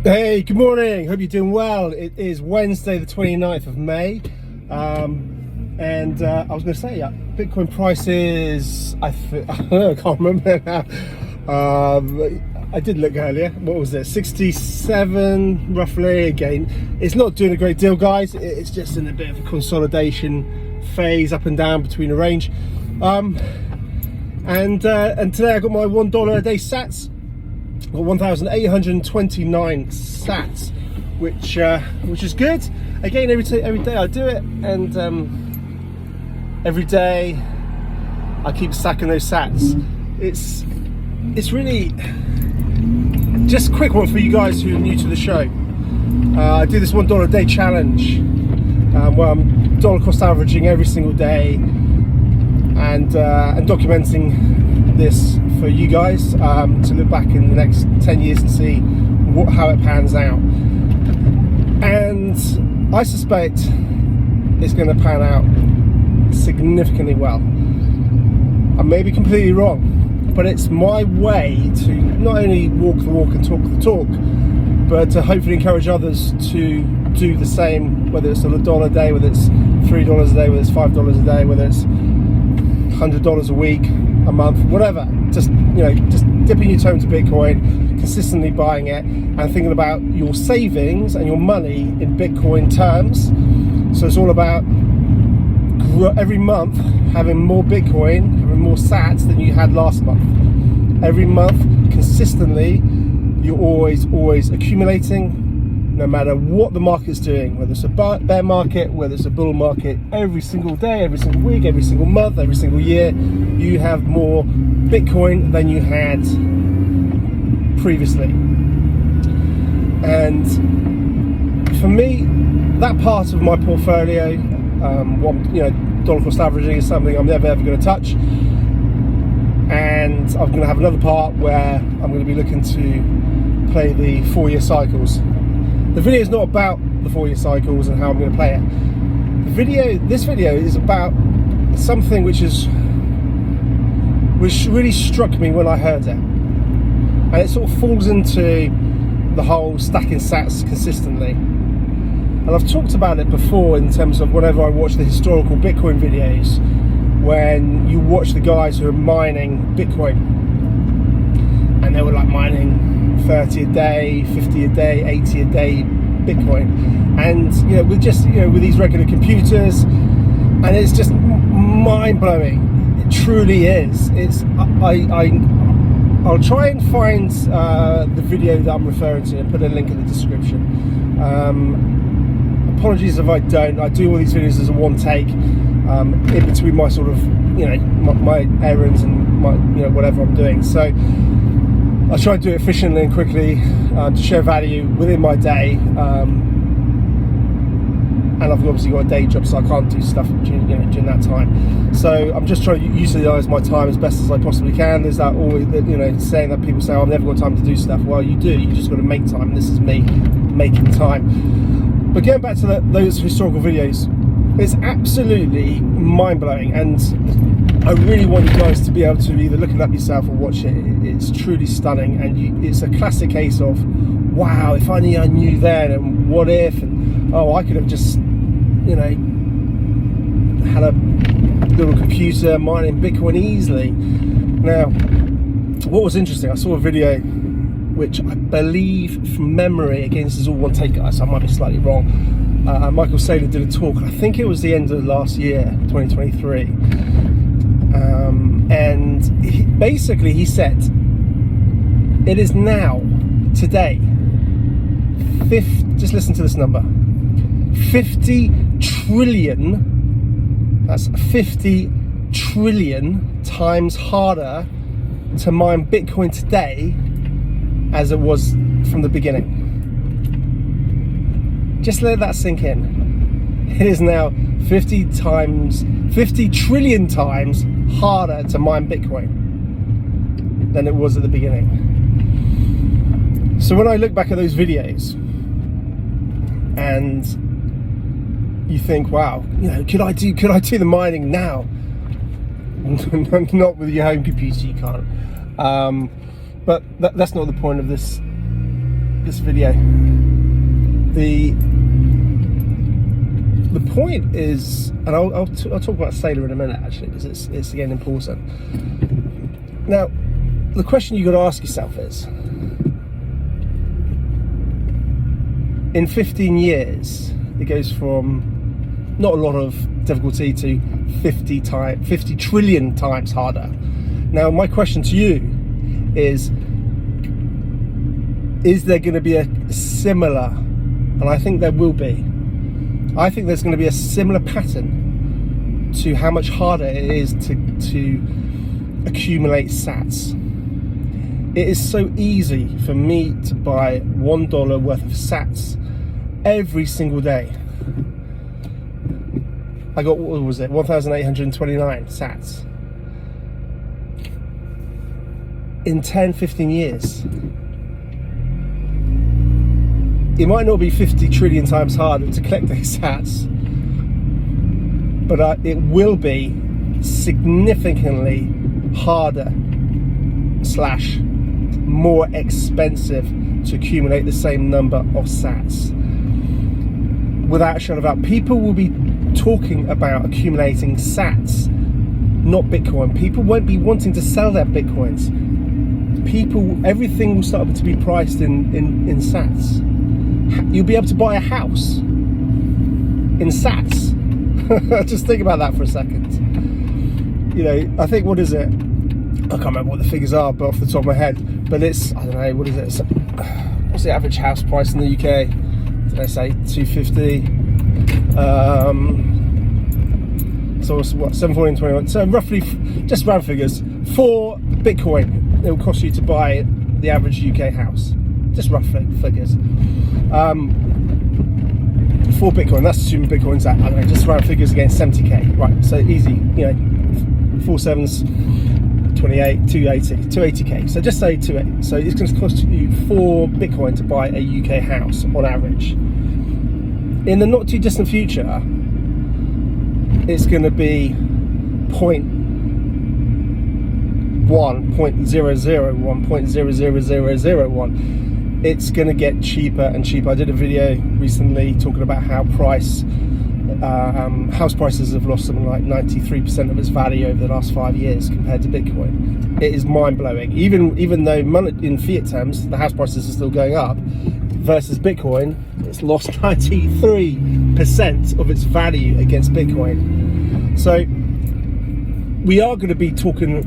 Hey, good morning. Hope you're doing well. It is Wednesday, the 29th of May. I was going to say, Bitcoin prices, I can't remember now. I did look earlier. What was it? 67 roughly. Again, it's not doing a great deal, guys. It's just in a bit of a consolidation phase, up and down between a range. And today I got my $1 a day sats. Got 1,829 sats, which is good. Again, every day I do it, and every day I keep stacking those sats. It's really just a quick one for you guys who are new to the show. I do this $1 a day challenge, where I'm dollar cost averaging every single day, and documenting this for you guys to look back in the next 10 years and see how it pans out. And I suspect it's going to pan out significantly well. I may be completely wrong, but it's my way to not only walk the walk and talk the talk, but to hopefully encourage others to do the same, whether it's $1 a day, whether it's $3 a day, whether it's $5 a day, whether it's $100 a week, a month, whatever. Just dipping your toe into Bitcoin, consistently buying it, and thinking about your savings and your money in Bitcoin terms. So it's all about every month having more Bitcoin, having more sats than you had last month. Every month, consistently, you're always accumulating, no matter what the market's doing, whether it's a bear market, whether it's a bull market. Every single day, every single week, every single month, every single year, you have more Bitcoin than you had previously. And for me, that part of my portfolio, dollar cost averaging, is something I'm never ever going to touch. And I'm going to have another part where I'm going to be looking to play the 4-year cycles. The video is not about the 4-year cycles and how I'm going to play it. This video is about something which really struck me when I heard it, and it sort of falls into the whole stacking sats consistently. And I've talked about it before in terms of whenever I watch the historical Bitcoin videos, when you watch the guys who are mining Bitcoin, and they were like mining 30 a day, 50 a day, 80 a day Bitcoin, and with these regular computers, and it's just mind-blowing. It truly is. I'll try and find the video that I'm referring to and put a link in the description. Apologies if I don't. I do all these videos as a one take, in between my sort of my errands and my whatever I'm doing. So I try to do it efficiently and quickly, to share value within my day. And I've obviously got a day job, so I can't do stuff during that time. So I'm just trying to utilise my time as best as I possibly can. There's that always, saying that people say, oh, I've never got time to do stuff. Well, you do. You just got to make time. This is me making time. But getting back to those historical videos, it's absolutely mind-blowing, and I really want you guys to be able to either look it up yourself or watch it. It's truly stunning, and it's a classic case of, wow, if only I knew then, and what if, and oh, I could have just had a little computer mining Bitcoin easily. Now, what was interesting, I saw a video which I believe from memory, again, this is all one take, guys, so I might be slightly wrong. Michael Saylor did a talk, I think it was the end of last year, 2023. And he said, it is now, today, just listen to this number, 50 trillion, that's 50 trillion times harder to mine Bitcoin today as it was from the beginning. Just let that sink in. It is now 50 trillion times harder to mine Bitcoin than it was at the beginning. So when I look back at those videos, and you think, wow, could I do the mining now? Not with your home computer, you can't. But that's not the point of this this video. The point is, and I'll talk about Sailor in a minute actually, because it's again important. Now, the question you got to ask yourself is, in 15 years, it goes from not a lot of difficulty to 50 trillion times harder. Now, my question to you is there going to be a similar, and I think there will be, I think there's going to be a similar pattern to how much harder it is to accumulate sats. It is so easy for me to buy $1 worth of sats every single day. I got, what was it, 1,829 sats. In 10-15 years, it might not be 50 trillion times harder to collect those sats, but it will be significantly harder / more expensive to accumulate the same number of sats. Without a shadow of a doubt, people will be talking about accumulating sats, not Bitcoin. People won't be wanting to sell their Bitcoins. Everything will start to be priced in sats. You'll be able to buy a house in sats. Just think about that for a second. You know, I think, what is it? I can't remember what the figures are, but off the top of my head. But it's, I don't know, what is it? What's the average house price in the UK? Did I say 250? So it's what, 740 So roughly, just round figures, 4 Bitcoin it will cost you to buy the average UK house. Just rough figures. 4 Bitcoin, that's assuming Bitcoin's at, I don't know, just round figures again, 70k. Right, so easy, you know, 4 7s, 28, 280k. So just say 280. So it's going to cost you 4 Bitcoin to buy a UK house on average. In the not too distant future, it's going to be 0.1, 0.001, 0.00001. It's going to get cheaper and cheaper. I did a video recently talking about how house prices have lost something like 93% of its value over the last 5 years compared to Bitcoin. It is mind-blowing. Even though in fiat terms the house prices are still going up, versus Bitcoin, it's lost 93% of its value against Bitcoin. So we are going to be talking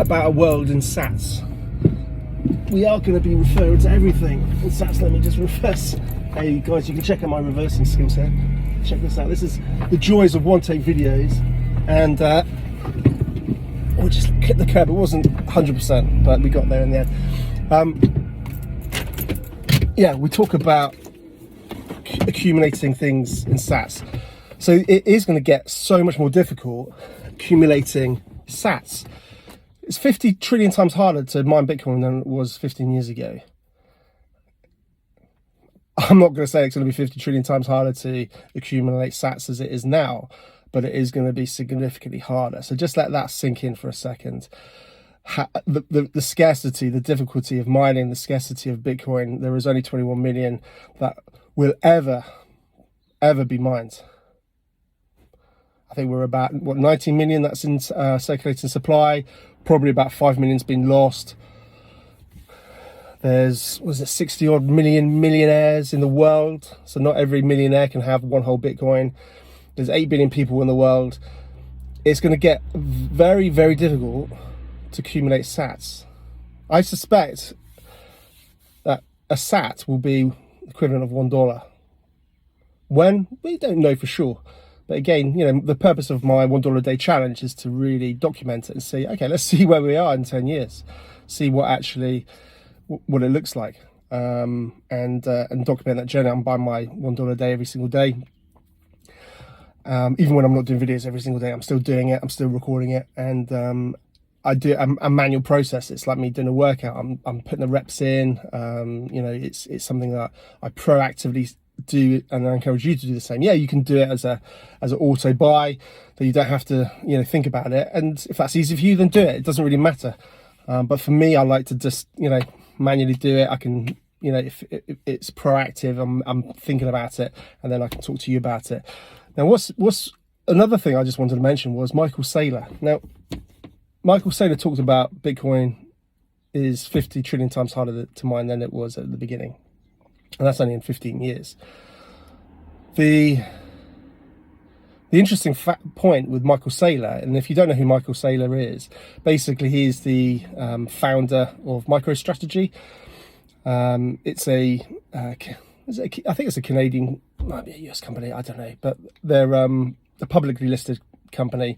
about a world in sats. We are going to be referring to everything in sats. Let me just reverse. Hey guys, you can check out my reversing skills here. Check this out. This is the joys of one-take videos. And we just hit the curb. It wasn't 100%, but we got there in the end. Yeah, we talk about accumulating things in sats. So it is going to get so much more difficult accumulating sats. It's 50 trillion times harder to mine Bitcoin than it was 15 years ago. I'm not going to say it's going to be 50 trillion times harder to accumulate sats as it is now, but it is going to be significantly harder. So just let that sink in for a second. The scarcity, the difficulty of mining, the scarcity of Bitcoin, there is only 21 million that will ever be mined. I think we're about, what, 19 million that's in circulating supply. Probably about 5 million's been lost. There's, was it 60 odd million millionaires in the world? So not every millionaire can have one whole Bitcoin. There's 8 billion people in the world. It's going to get very, very difficult to accumulate sats. I suspect that a sat will be equivalent of $1. When? We don't know for sure. But again, you know, the purpose of my $1 a day challenge is to really document it and see, okay, let's see where we are in 10 years. See what actually, what it looks like. And document that journey. I'm buying my $1 a day every single day. Even when I'm not doing videos every single day, I'm still doing it. I'm still recording it. And I do a manual process. It's like me doing a workout. I'm putting the reps in. You know, it's something that I proactively do, and I encourage you to do the same. Yeah, you can do it as an auto buy, that you don't have to, you know, think about it. And if that's easy for you, then do it. It doesn't really matter. But for me, I like to just, you know, manually do it. I can you know, if it's proactive, I'm thinking about it, and then I can talk to you about it. Now, what's another thing I just wanted to mention was Michael Saylor. Now, Michael Saylor talked about Bitcoin is 50 trillion times harder to mine than it was at the beginning, and that's only in 15 years. The interesting point with Michael Saylor, and if you don't know who Michael Saylor is, basically he's the founder of MicroStrategy. It's I think it's a Canadian, might be a US company, I don't know, but they're a publicly listed company.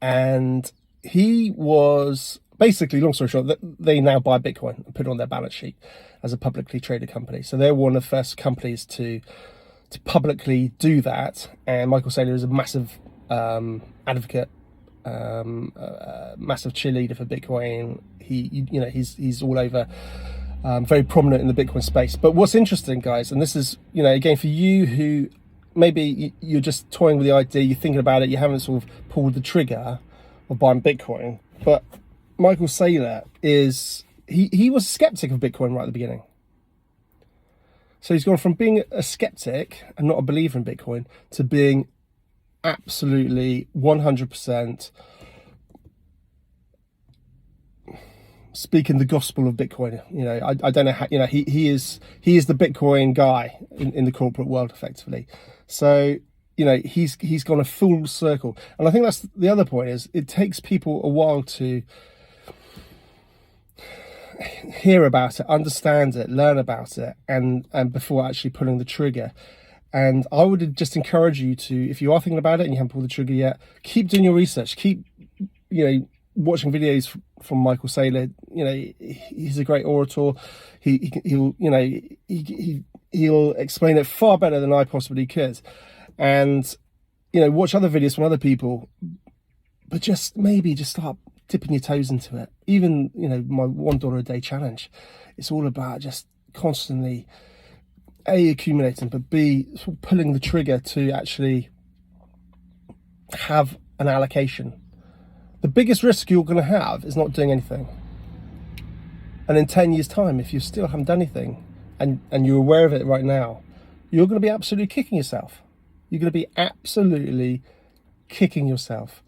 And he was basically, long story short, they now buy Bitcoin and put it on their balance sheet as a publicly traded company. So they're one of the first companies to publicly do that. And Michael Saylor is a massive advocate, massive cheerleader for Bitcoin. He's all over, very prominent in the Bitcoin space. But what's interesting, guys, and this is, again, for you who maybe you're just toying with the idea, you're thinking about it, you haven't sort of pulled the trigger of buying Bitcoin, but Michael Saylor he was a skeptic of Bitcoin right at the beginning. So he's gone from being a skeptic and not a believer in Bitcoin to being absolutely 100% speaking the gospel of Bitcoin. I don't know how, he is the Bitcoin guy in the corporate world, effectively. So, he's gone a full circle. And I think that's the other point, is it takes people a while to hear about it, understand it, learn about it, and before actually pulling the trigger. And I would just encourage you to, if you are thinking about it and you haven't pulled the trigger yet, keep doing your research, keep watching videos from Michael Saylor. He's a great orator. He'll explain it far better than I possibly could. And watch other videos from other people, but just start dipping your toes into it. Even my $1 a day challenge, it's all about just constantly A, accumulating, but B, sort of pulling the trigger to actually have an allocation. The biggest risk you're going to have is not doing anything. And in 10 years time, if you still haven't done anything and you're aware of it right now, you're going to be absolutely kicking yourself. You're going to be absolutely kicking yourself.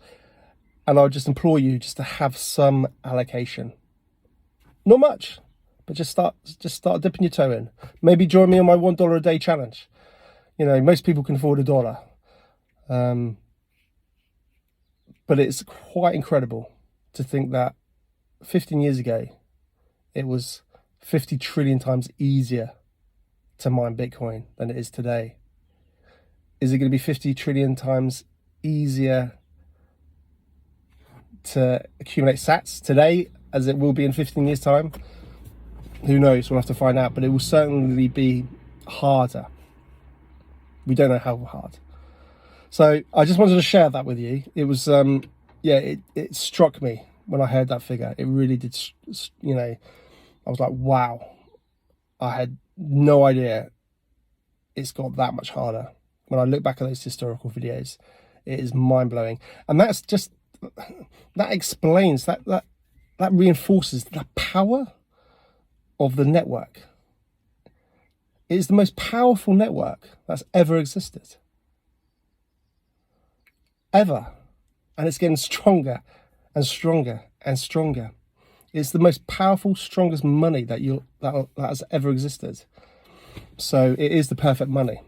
And I would just implore you just to have some allocation. Not much, but just start dipping your toe in. Maybe join me on my $1 a day challenge. Most people can afford $1. But it's quite incredible to think that 15 years ago, it was 50 trillion times easier to mine Bitcoin than it is today. Is it going to be 50 trillion times easier to accumulate sats today as it will be in 15 years time? Who knows? We'll have to find out, but it will certainly be harder. We don't know how hard. So I just wanted to share that with you. It was, it struck me when I heard that figure. It really did, I was like, wow, I had no idea it's got that much harder. When I look back at those historical videos, it is mind-blowing. And that's just, that explains, that reinforces the power of the network. It is the most powerful network that's ever existed. Ever. And it's getting stronger and stronger and stronger. It's the most powerful, strongest money that has ever existed. So it is the perfect money.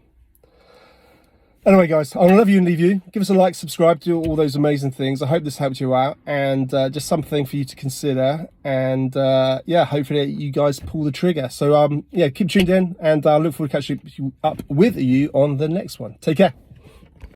Anyway, guys, I love you and leave you. Give us a like, subscribe, do all those amazing things. I hope this helped you out, and just something for you to consider. And hopefully you guys pull the trigger. So keep tuned in, and I look forward to catching up with you on the next one. Take care.